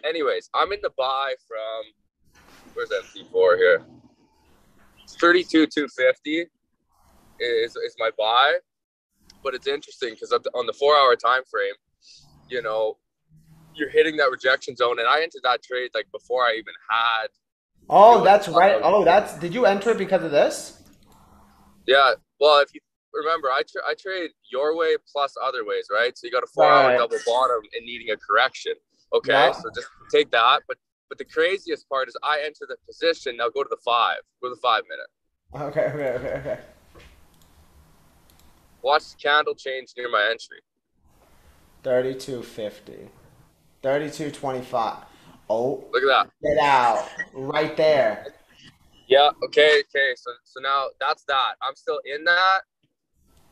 Anyways, I'm in the buy from where's MC4 here? 32,250 is my buy, but it's interesting because on the 4 hour time frame, you know, you're hitting that rejection zone, and I entered that trade like before I even had Oh, really that's thought right. of. Oh, that's. Did you enter it because of this? Yeah, well, if you remember, I trade your way plus other ways, right? So you got a Right, 4 hour right. double bottom and needing a correction. Okay, Yeah. so just take that, but the craziest part is I enter the position. Now go to the five. Go to the 5 minute. Okay, okay, okay, okay. Watch the candle change near my entry. 32.50. 32.25. Oh, Look at that. get out. Right there. Yeah. Okay. Okay. So now that's that. I'm still in that,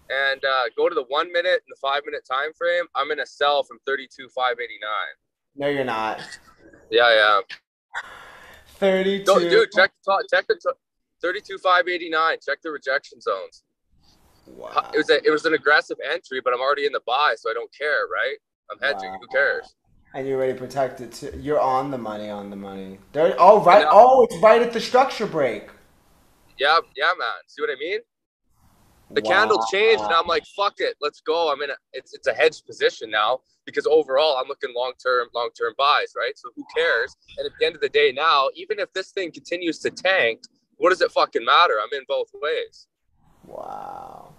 and go to the 1 minute and the 5 minute time frame. I'm in a sell from 32,589. No, you're not. Yeah. Yeah. Go, 32. dude. Check the top. Check the 32,589. Check the rejection zones. Wow. It was an aggressive entry, but I'm already in the buy, so I don't care, right? I'm hedging. Who Wow. cares? And you're already protected too. You're on the money, on the money. There. Oh, And right. now, Oh, it's right at the structure break. yeah, yeah, man. See what I mean? The candle Wow. changed, and I'm like, fuck it, let's go. It's a hedged position now because overall I'm looking long term buys, right? So who cares? And at the end of the day, now even if this thing continues to tank, what does it fucking matter? I'm in both ways. Wow.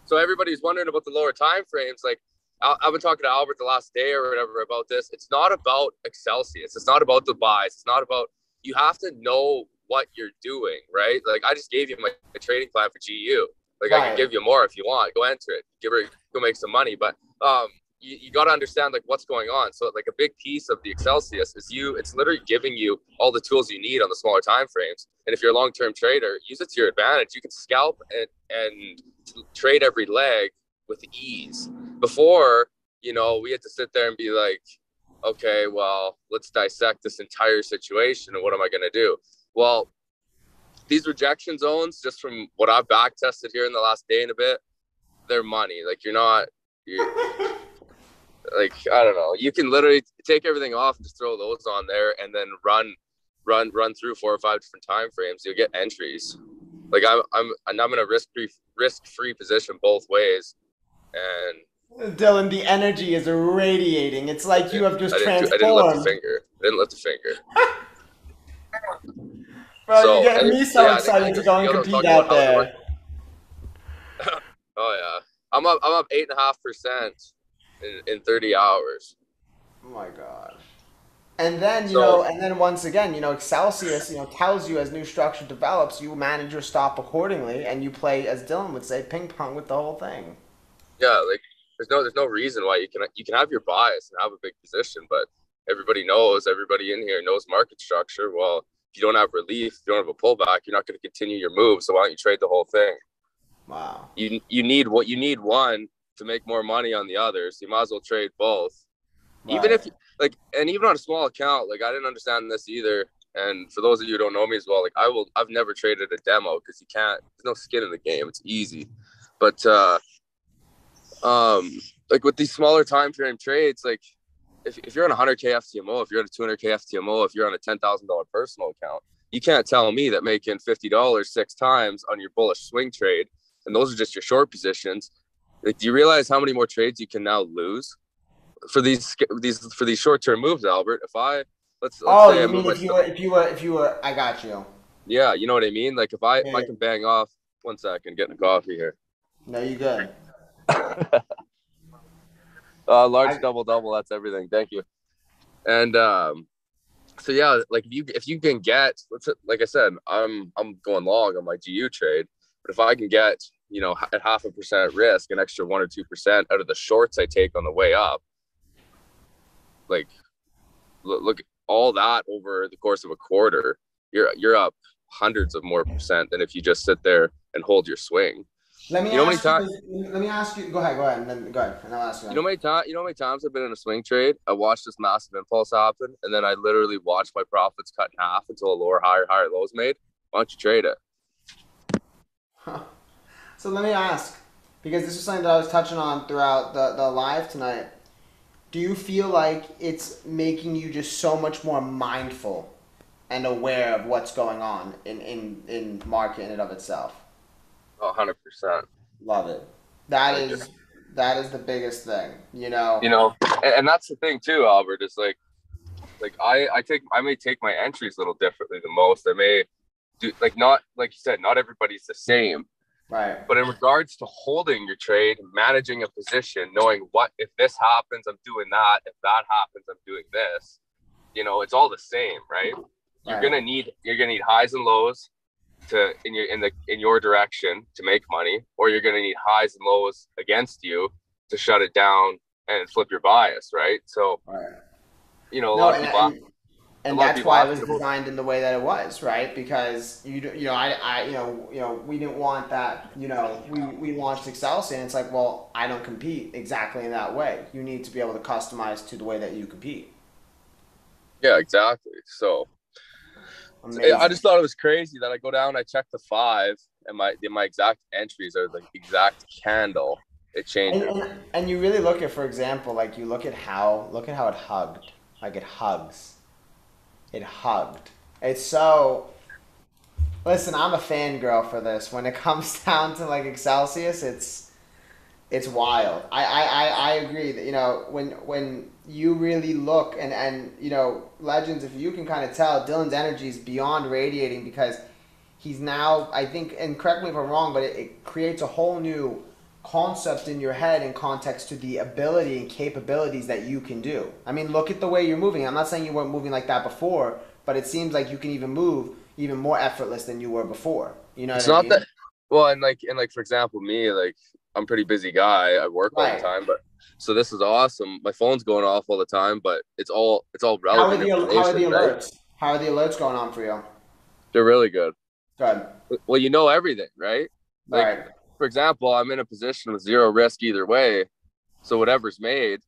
So everybody's wondering about the lower time frames. Like I've been talking to Albert the last day or whatever about this. It's not about Excelsius. It's not about the buys. It's not about you have to know what you're doing, right? Like I just gave you my trading plan for GU. Like I could Right. give you more if you want. Go enter it. Go make some money. But you got to understand like what's going on. So like a big piece of the Excelsius is it's literally giving you all the tools you need on the smaller time frames. And if you're a long term trader, use it to your advantage. You can scalp and trade every leg with ease. Before, we had to sit there and be like, okay, well, let's dissect this entire situation and what am I going to do? Well, these rejection zones, just from what I've back tested here in the last day and a bit, they're money. Like you're like, I don't know. You can literally take everything off and just throw those on there and then run through 4 or 5 different time frames. You'll get entries. Like I'm in a risk free position both ways. And Dylan, the energy is radiating. It's like you have just I didn't lift a transformed. finger. I didn't lift a finger. Bro, you're So, getting me so so yeah, I think excited to go you and know what I'm compete talking about. out How's it there. working? Oh yeah, I'm up 8.5% in 30 hours. Oh my gosh. And then, So and then once again, Excelsius, tells you as new structure develops, you manage your stop accordingly and you play, as Dylan would say, ping pong with the whole thing. yeah, like there's no reason why you can have your bias and have a big position, but everybody in here knows market structure. Well, if you don't have relief, if you don't have a pullback, you're not going to continue your move. So why don't you trade the whole thing? Wow. You need one to make more money on the other. So you might as well trade both. Even Right. if and even on a small account, like I didn't understand this either. And for those of you who don't know me as well, like I've never traded a demo because you can't. There's no skin in the game. It's easy, but um, like with these smaller time frame trades, like if you're on a 100K FTMO, if you're on a 200K FTMO, if you're on a $10,000 personal account, you can't tell me that making $50 6 times on your bullish swing trade, and those are just your short positions. Like, do you realize how many more trades you can now lose for these short term moves, Albert? If I let's Oh, say I you move mean my stuff, if you were, I got you. yeah, you know what I mean. Like if I Yeah. can bang off 1 second, getting a coffee here. No, you good. Large I, double double. That's everything. Thank you. And so yeah, like if you can get, like I said, I'm going long on my GU trade, but if I can get at 0.5% risk, an extra 1 or 2% out of the shorts I take on the way up, like look all that over the course of a quarter, you're up hundreds of more percent than if you just sit there and hold your swing. let me You know how many ask you. times Let me ask you. Go ahead, and then go ahead, and I'll ask you. you know how many times I've been in a swing trade. I watched this massive impulse happen, and then I literally watched my profits cut in half until a lower, higher lows made. Why don't you trade it? So let me ask, because this is something that I was touching on throughout the live tonight. Do you feel like it's making you just so much more mindful and aware of what's going on in market in and of itself? 100%. Love it. That Like, is that is the biggest thing, you know. you know, and that's the thing too, Albert, is like I may take my entries a little differently than most. I may do like not like you said, not everybody's the same. Right. But in regards to holding your trade, managing a position, knowing what if this happens, I'm doing that. If that happens, I'm doing this. It's all the same, right? Right. You're gonna need highs and lows to in your direction to make money, or you're gonna need highs and lows against you to shut it down and flip your bias, right? So, Right. a No, lot of people a and lot of that's people why it ask was me about. designed in the way that it was, right? Because we didn't want that. We launched Excelsius, and it's like, well, I don't compete exactly in that way. You need to be able to customize to the way that you compete. Yeah, exactly. So I Amazing. just thought it was crazy that I go down, I check the five, and my exact entries are the exact candle. It And, changes. and you really look at, for example, like you look at how it hugged, like it hugs, it hugged. It's so. Listen, I'm a fangirl for this. When it comes down to like Excelsius, it's wild. I agree that when you really look and Legends, if you can kind of tell, Dylan's energy is beyond radiating because he's now, I think, and correct me if I'm wrong, but it creates a whole new concept in your head in context to the ability and capabilities that you can do. I mean, look at the way you're moving. I'm not saying you weren't moving like that before, but it seems like you can even move even more effortless than you were before. You know what It's I not that mean? well, and like for example, me, like I'm a pretty busy guy. I work all the Right. time, but so this is awesome. My phone's going off all the time, but it's all relevant How are the information, right? alerts? How are the alerts going on for you? They're really good. Good. Well, everything, right? Like, Right. for example, I'm in a position with zero risk either way. So whatever's made,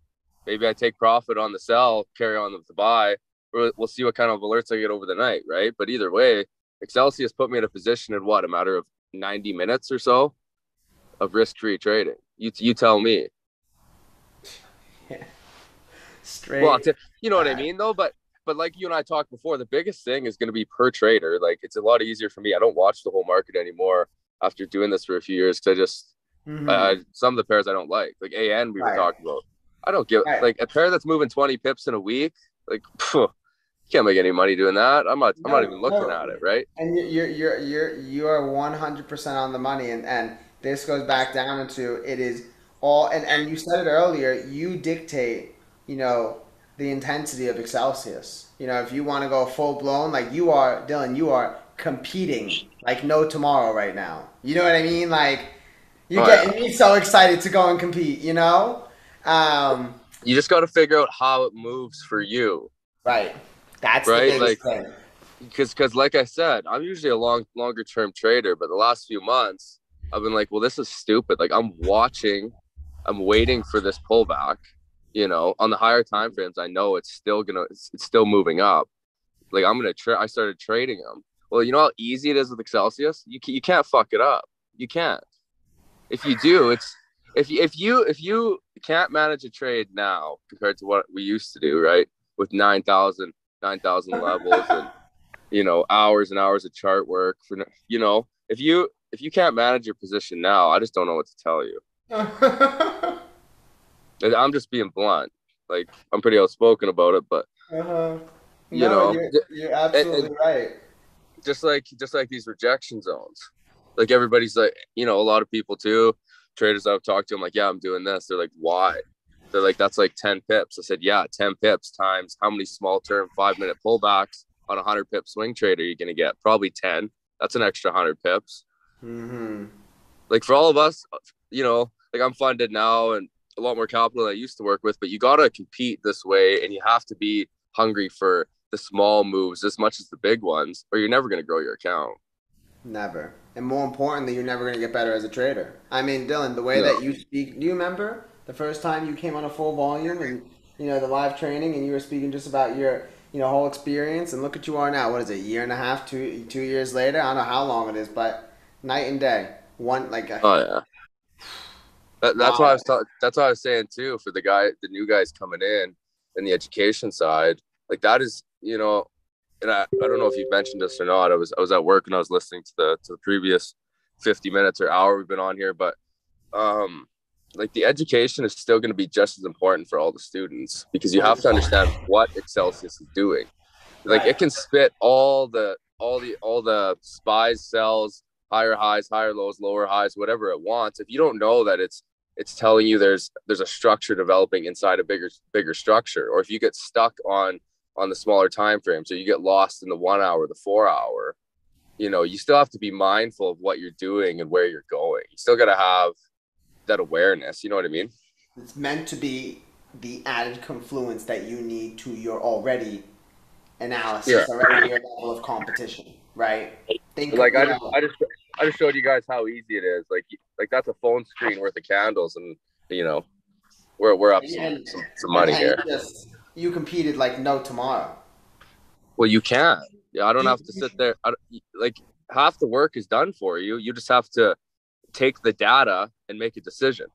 maybe I take profit on the sell, carry on with the buy, or we'll see what kind of alerts I get over the night, right? But either way, Excelsius put me in a position in what, a matter of 90 minutes or so of risk-free trading. You tell me. Well, Straight. you know what I Right. mean, though. But like you and I talked before, the biggest thing is going to be per trader. Like it's a lot easier for me. I don't watch the whole market anymore after doing this for a few years because I just Mm-hmm. some of the pairs I don't like AN we were Right. talking about. I don't give Right. like a pair that's moving 20 pips in a week. Like phew, you can't make any money doing that. I'm not No, even looking no. at it, right? And you are 100% on the money, and this goes back down into it is all, and you said it earlier. You dictate, you know, the intensity of Excelsius. If you want to go full blown, like you are, Dylan, you are competing like no tomorrow right now. You know what I mean? Like you're Oh yeah. getting me so excited to go and compete. Um, You just got to figure out how it moves for you, right. That's the right? Like biggest thing. because like I said, I'm usually a longer term trader, but the last few months I've been like, well, this is stupid. Like I'm waiting for this pullback. On the higher time frames, I know it's still moving up. Like I started trading them. Well, you know how easy it is with Excelsius. You can't fuck it up. You can't. If you do, it's if you can't manage a trade now compared to what we used to do, right? With 9,000 levels and hours and hours of chart work if you can't manage your position now, I just don't know what to tell you. I'm just being blunt. Like I'm pretty outspoken about it, but Uh-huh. you No, know, you're and absolutely right. just like these rejection zones. Like everybody's like, a lot of people too, traders I've talked to, I'm like, yeah, I'm doing this. They're like, why? They're like, that's like 10 pips. I said, yeah, 10 pips times how many small term 5 minute pullbacks on a 100 pip swing trade are you going to get? Probably 10. That's an extra 100 pips. Mm-hmm. Like for all of us, like I'm funded now and a lot more capital than I used to work with, but you got to compete this way and you have to be hungry for the small moves as much as the big ones, or you're never going to grow your account. Never. And more importantly, you're never going to get better as a trader. I mean, Dylan, the way No. that you speak, do you remember the first time you came on a full volume and, the live training and you were speaking just about your, whole experience and look at you are now. What is it, a year and a half, 2 years later? I don't know how long it is, but night and day. One, like, Oh, yeah. That's why Wow. that's what I was saying too, for the new guys coming in the education side. Like that is, and I don't know if you've mentioned this or not. I was at work and I was listening to the previous 50 minutes or hour we've been on here, but um like the education is still going to be just as important for all the students, because you have to 100%. understand what Excelsius is doing. Like Right. it can spit all the spies, cells, higher highs, higher lows, lower highs, whatever it wants. If you don't know that it's telling you there's a structure developing inside a bigger structure, or if you get stuck on the smaller time frame, so you get lost in the 1 hour, the 4 hour, you still have to be mindful of what you're doing and where you're going. You still got to have that awareness. You know what I mean? It's meant to be the added confluence that you need to your already Yeah. analysis, already your level of competition, right? Think of, Like I just showed you guys how easy it is. Like that's a phone screen worth of candles, and you know we're up and some money and here. you competed like no tomorrow. Well, you can. Yeah, I don't Do have to sit there. Like half the work is done for you. You just have to take the data and make a decision.